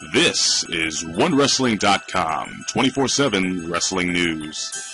This is OneWrestling.com, 24/7 wrestling news.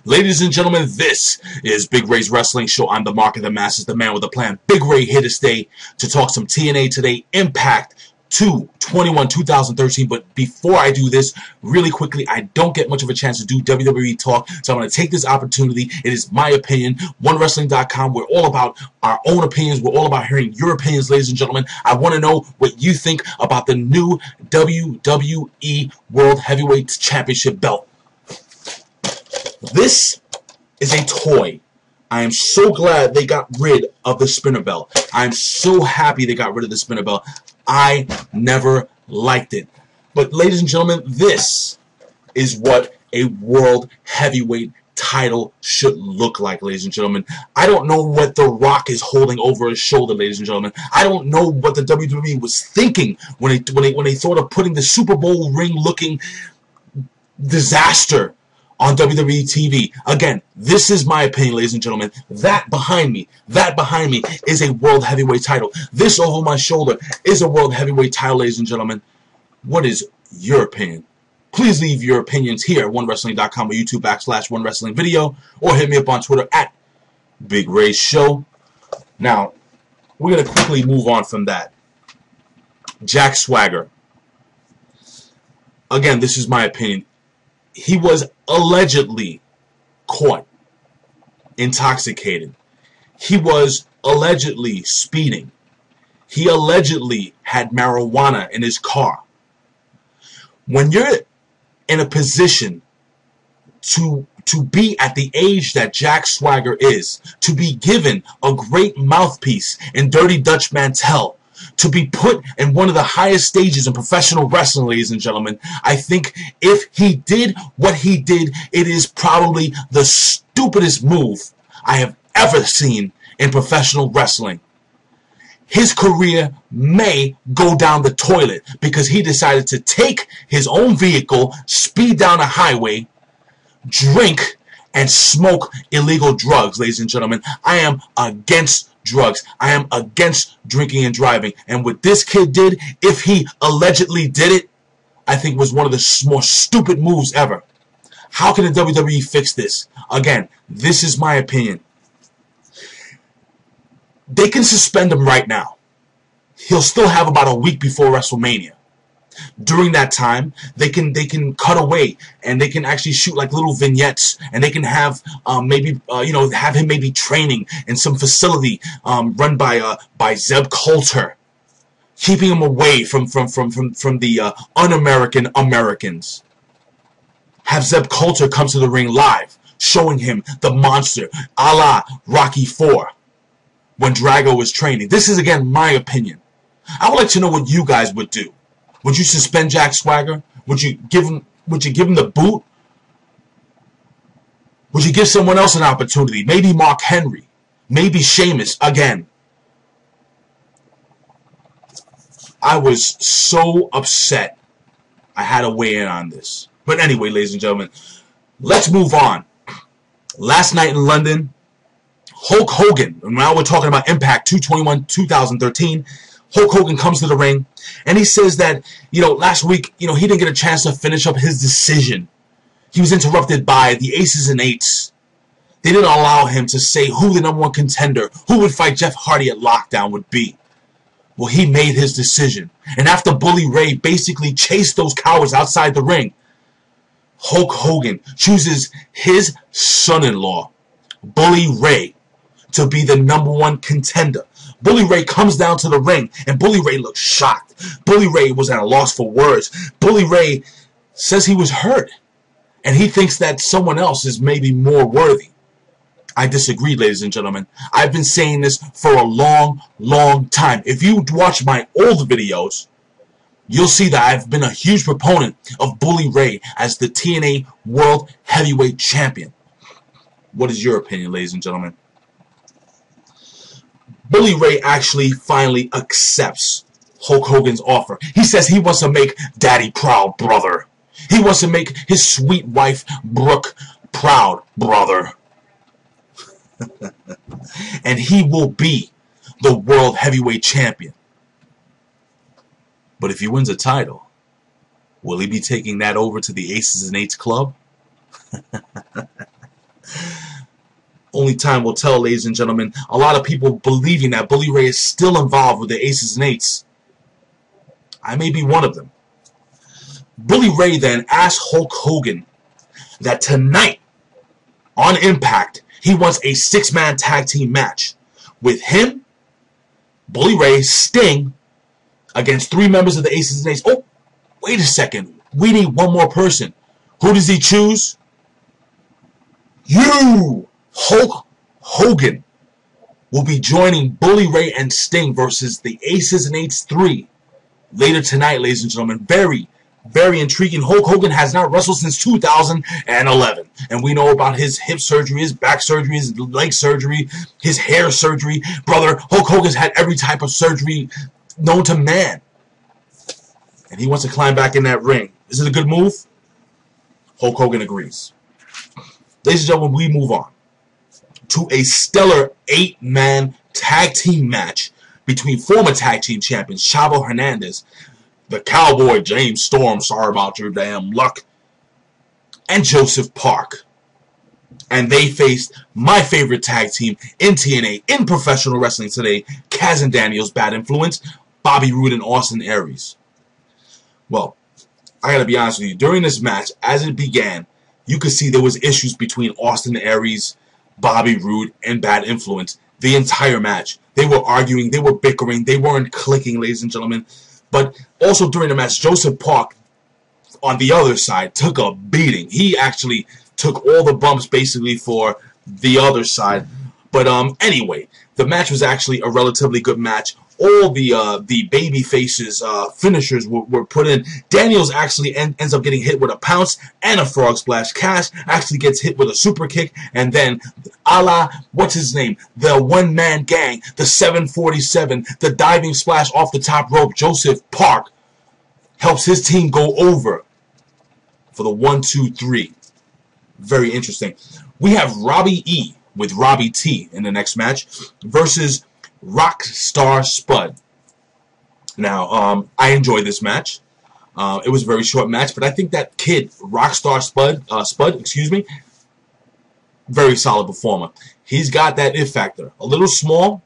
Ladies and gentlemen, this is Big Ray's Wrestling Show. I'm the Mark of the Masses, the man with a plan. Big Ray here to stay to talk some TNA Today Impact 2/21/2013. But before I do this, really quickly, I don't get much of a chance to do WWE talk, so I'm going to take this opportunity. It is my opinion. OneWrestling.com, we're all about our own opinions. We're all about hearing your opinions, ladies and gentlemen. I want to know what you think about the new WWE World Heavyweight Championship belt. This is a toy. I am so glad they got rid of the spinner belt. I'm so happy they got rid of the spinner belt. I never liked it. But ladies and gentlemen, this is what a world heavyweight title should look like, ladies and gentlemen. I don't know what The Rock is holding over his shoulder, ladies and gentlemen. I don't know what the WWE was thinking when they thought of putting the Super Bowl ring looking disaster on WWE TV. Again, this is my opinion, ladies and gentlemen. That behind me is a world heavyweight title. This over my shoulder is a world heavyweight title, ladies and gentlemen. What is your opinion? Please leave your opinions here at OneWrestling.com or YouTube /OneWrestlingVideo, or hit me up on Twitter at Big Ray's Show. Now, we're going to quickly move on from that. Jack Swagger. Again, this is my opinion. He was allegedly caught intoxicated. He was allegedly speeding. He allegedly had marijuana in his car. When you're in a position to be at the age that Jack Swagger is, to be given a great mouthpiece in Dirty Dutch Mantel, to be put in one of the highest stages in professional wrestling, ladies and gentlemen, I think if he did what he did, it is probably the stupidest move I have ever seen in professional wrestling. His career may go down the toilet because he decided to take his own vehicle, speed down a highway, drink, and smoke illegal drugs, ladies and gentlemen. I am against drugs. I am against drinking and driving. And what this kid did, if he allegedly did it, I think was one of the more stupid moves ever. How can the WWE fix this? Again, this is my opinion. They can suspend him right now. He'll still have about a week before WrestleMania. During that time, they can cut away and they can actually shoot like little vignettes, and they can have have him maybe training in some facility run by Zeb Coulter, keeping him away from the un-American Americans. Have Zeb Coulter come to the ring live, showing him the monster, a la Rocky IV, when Drago was training. This is again my opinion. I would like to know what you guys would do. Would you suspend Jack Swagger? Would you give him the boot? Would you give someone else an opportunity? Maybe Mark Henry. Maybe Sheamus again. I was so upset I had to weigh in on this. But anyway, ladies and gentlemen, let's move on. Last night in London, Hulk Hogan, and now we're talking about Impact 2/21/2013, Hulk Hogan comes to the ring, and he says that, last week, he didn't get a chance to finish up his decision. He was interrupted by the Aces and Eights. They didn't allow him to say who the #1 contender, who would fight Jeff Hardy at Lockdown would be. Well, he made his decision. And after Bully Ray basically chased those cowards outside the ring, Hulk Hogan chooses his son-in-law, Bully Ray, to be the #1 contender. Bully Ray comes down to the ring, and Bully Ray looks shocked. Bully Ray was at a loss for words. Bully Ray says he was hurt, and he thinks that someone else is maybe more worthy. I disagree, ladies and gentlemen. I've been saying this for a long, long time. If you watch my old videos, you'll see that I've been a huge proponent of Bully Ray as the TNA World Heavyweight Champion. What is your opinion, ladies and gentlemen? Bully Ray actually finally accepts Hulk Hogan's offer. He says he wants to make Daddy proud, brother. He wants to make his sweet wife, Brooke, proud, brother. And he will be the World Heavyweight Champion. But if he wins a title, will he be taking that over to the Aces and Eights Club? Only time will tell, ladies and gentlemen. A lot of people believing that Bully Ray is still involved with the Aces and Eights. I may be one of them. Bully Ray then asked Hulk Hogan that tonight on Impact, he wants a 6-man tag team match with him, Bully Ray, Sting, against 3 members of the Aces and Eights. Oh, wait a second. We need one more person. Who does he choose? You, Hulk Hogan, will be joining Bully Ray and Sting versus the Aces and Eights 3 later tonight, ladies and gentlemen. Very, very intriguing. Hulk Hogan has not wrestled since 2011. And we know about his hip surgery, his back surgery, his leg surgery, his hair surgery. Brother, Hulk Hogan's had every type of surgery known to man. And he wants to climb back in that ring. Is it a good move? Hulk Hogan agrees. Ladies and gentlemen, we move on to a stellar 8-man tag team match between former tag team champions Chavo Hernandez, the Cowboy James Storm, sorry about your damn luck, and Joseph Park. And they faced my favorite tag team in TNA, in professional wrestling today, Kaz and Daniels, Bad Influence, Bobby Roode and Austin Aries. Well, I gotta be honest with you, during this match, as it began, you could see there was issues between Austin Aries, Bobby Roode, and Bad Influence the entire match. They were arguing, they were bickering, they weren't clicking, ladies and gentlemen. But also during the match, Joseph Park, on the other side, took a beating. He actually took all the bumps basically for the other side. But anyway, the match was actually a relatively good match. All the baby faces finishers were put in. Daniels actually ends up getting hit with a pounce and a frog splash. Cash actually gets hit with a super kick, and then a la, what's his name, the one-man gang, the 747, the diving splash off the top rope, Joseph Park helps his team go over for the 1, 2, 3. Very interesting. We have Robbie E with Robbie T in the next match versus Rockstar Spud. Now, I enjoyed this match. It was a very short match, but I think that kid, Rockstar Spud, very solid performer. He's got that it factor. A little small,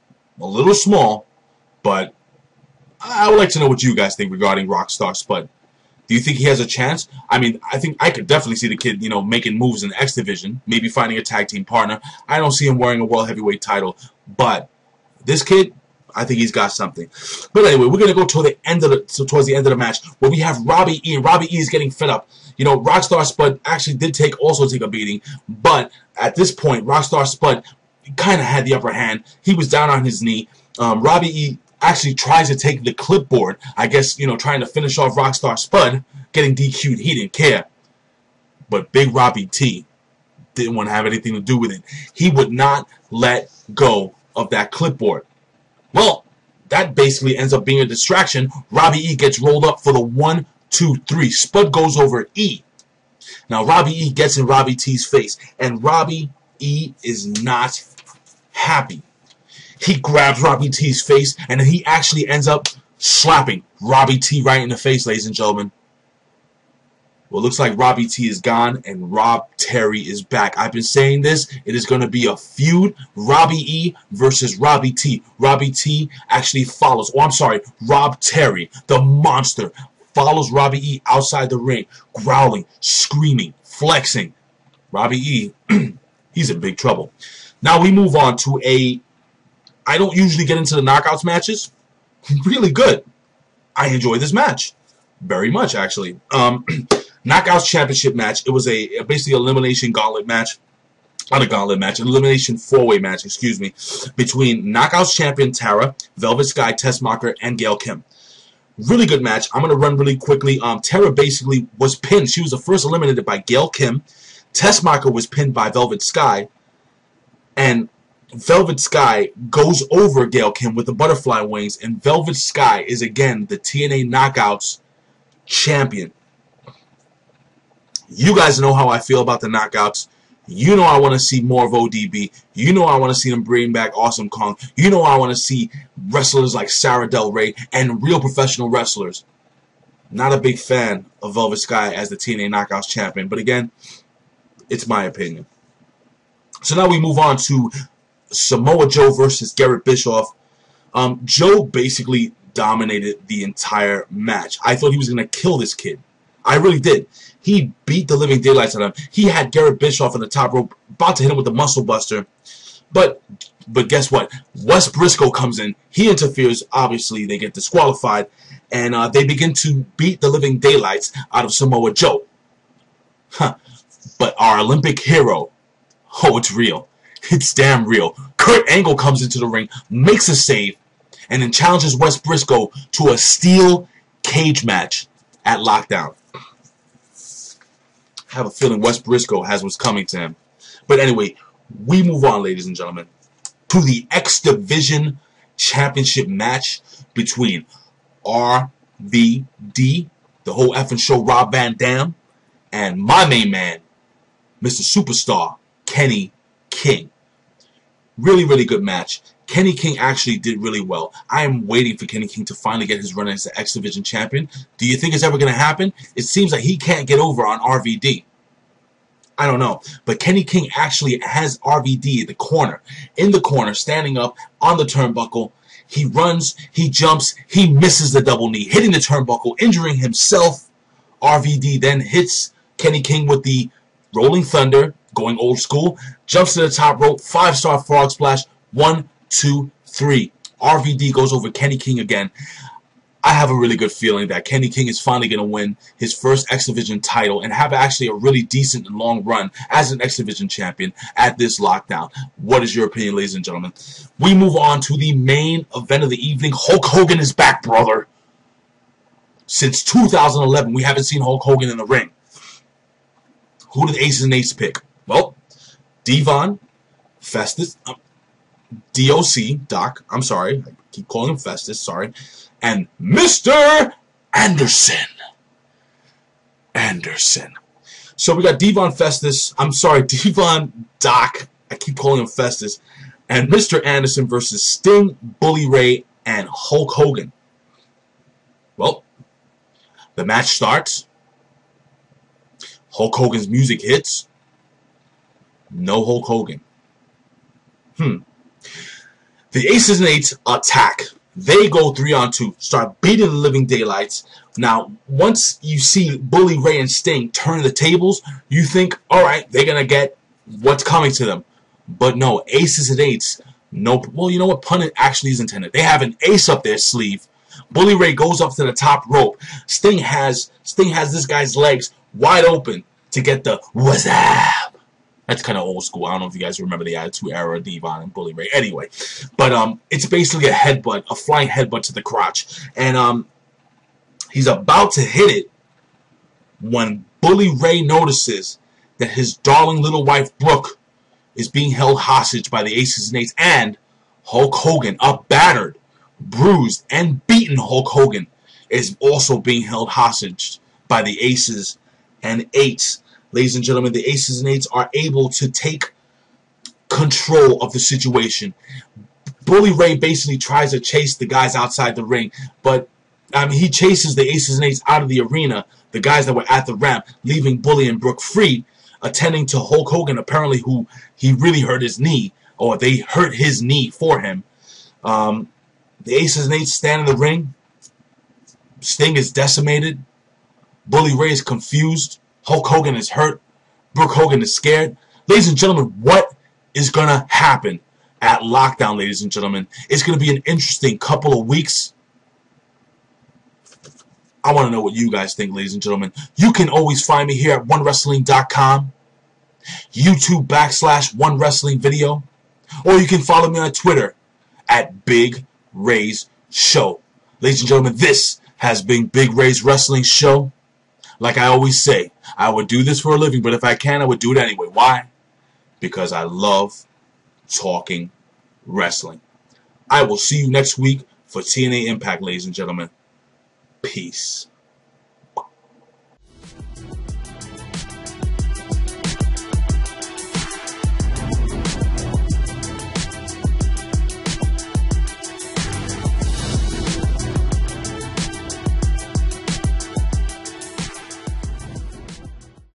but I would like to know what you guys think regarding Rockstar Spud. Do you think he has a chance? I mean, I think I could definitely see the kid, making moves in the X Division, maybe finding a tag team partner. I don't see him wearing a World Heavyweight title, but this kid, I think he's got something. But anyway, we're gonna go towards the end of the match, where we have Robbie E. And Robbie E is getting fed up. Rockstar Spud actually did also take a beating, but at this point, Rockstar Spud kind of had the upper hand. He was down on his knee. Robbie E actually tries to take the clipboard, I guess, trying to finish off Rockstar Spud, getting DQ'd. He didn't care. But Big Robbie T didn't want to have anything to do with it. He would not let go of that clipboard. Well, that basically ends up being a distraction. Robbie E gets rolled up for the 1, 2, 3. Spud goes over E. Now, Robbie E gets in Robbie T's face, and Robbie E is not happy. He grabs Robbie T's face, and then he actually ends up slapping Robbie T right in the face, ladies and gentlemen. Well, it looks like Robbie T is gone, and Rob Terry is back. I've been saying this. It is going to be a feud. Robbie E versus Robbie T. Robbie T actually follows. Oh, I'm sorry. Rob Terry, the monster, follows Robbie E outside the ring, growling, screaming, flexing. Robbie E, he's in big trouble. Now we move on to I don't usually get into the knockouts matches. Really good. I enjoy this match. Very much, actually. Knockouts championship match. It was basically elimination gauntlet match. not a gauntlet match, an elimination four-way match, excuse me, between Knockouts champion Tara, Velvet Sky, Tessmacher, and Gail Kim. Really good match. I'm going to run really quickly. Tara basically was pinned. She was the first eliminated by Gail Kim. Tessmacher was pinned by Velvet Sky. And Velvet Sky goes over Gail Kim with the butterfly wings. And Velvet Sky is, again, the TNA Knockouts champion. You guys know how I feel about the Knockouts. You know I want to see more of ODB. You know I want to see them bring back Awesome Kong. You know I want to see wrestlers like Sarah Del Rey and real professional wrestlers. Not a big fan of Velvet Sky as the TNA Knockouts champion. But again, it's my opinion. So now we move on to Samoa Joe versus Garrett Bischoff. Joe basically dominated the entire match. I thought he was going to kill this kid. I really did. He beat the living daylights out of him. He had Garrett Bischoff on the top rope, about to hit him with the muscle buster. But guess what? Wes Briscoe comes in. He interferes. Obviously, they get disqualified. And they begin to beat the living daylights out of Samoa Joe. Huh. But our Olympic hero, oh, it's real. It's damn real. Kurt Angle comes into the ring, makes a save, and then challenges Wes Briscoe to a steel cage match at Lockdown. I have a feeling Wes Briscoe has what's coming to him. But anyway, we move on, ladies and gentlemen, to the X Division Championship match between RVD, the whole effing show, Rob Van Dam, and my main man, Mr. Superstar, Kenny King. Really, really good match. Kenny King actually did really well. I am waiting for Kenny King to finally get his run as the X Division champion. Do you think it's ever going to happen? It seems like he can't get over on RVD. I don't know. But Kenny King actually has RVD in the corner, standing up on the turnbuckle. He runs, he jumps, he misses the double knee, hitting the turnbuckle, injuring himself. RVD then hits Kenny King with the Rolling Thunder, going old school, jumps to the top rope, 5-star frog splash, 1, 2, 3. RVD goes over Kenny King again. I have a really good feeling that Kenny King is finally going to win his first X Division title and have actually a really decent and long run as an X Division champion at this Lockdown. What is your opinion, ladies and gentlemen? We move on to the main event of the evening. Hulk Hogan is back, brother. Since 2011, we haven't seen Hulk Hogan in the ring. Who did Aces and Eights pick? Well, Devon, Festus, Doc, I'm sorry, I keep calling him Festus, sorry, and Mr. Anderson. So we got Devon Festus, Devon Doc, I keep calling him Festus, and Mr. Anderson versus Sting, Bully Ray, and Hulk Hogan. Well, the match starts. Hulk Hogan's music hits. No Hulk Hogan. The Aces and Eights attack. They go 3-on-2, start beating the living daylights. Now, once you see Bully Ray and Sting turn the tables, you think, alright, they're going to get what's coming to them. But no, Aces and Eights, no. Well, you know what? Pun actually is intended. They have an ace up their sleeve. Bully Ray goes up to the top rope. Sting has this guy's legs wide open to get the what's up. That's kind of old school. I don't know if you guys remember the Attitude Era, Devon and Bully Ray. Anyway, but it's basically a headbutt, a flying headbutt to the crotch, and he's about to hit it when Bully Ray notices that his darling little wife Brooke is being held hostage by the Aces and Eights, and Hulk Hogan, a battered, bruised, and beaten Hulk Hogan, is also being held hostage by the Aces and Eights. Ladies and gentlemen, the Aces and Eights are able to take control of the situation. Bully Ray basically tries to chase the guys outside the ring, but he chases the Aces and Eights out of the arena, the guys that were at the ramp, leaving Bully and Brooke free, attending to Hulk Hogan, apparently, who he really hurt his knee, or they hurt his knee for him. The Aces and Eights stand in the ring. Sting is decimated. Bully Ray is confused. Hulk Hogan is hurt. Brooke Hogan is scared. Ladies and gentlemen, what is going to happen at Lockdown, ladies and gentlemen? It's going to be an interesting couple of weeks. I want to know what you guys think, ladies and gentlemen. You can always find me here at OneWrestling.com. YouTube.com/One Wrestling Video. Or you can follow me on Twitter at Big Ray's Show. Ladies and gentlemen, this has been Big Ray's Wrestling Show. Like I always say, I would do this for a living, but if I can, I would do it anyway. Why? Because I love talking wrestling. I will see you next week for TNA Impact, ladies and gentlemen. Peace.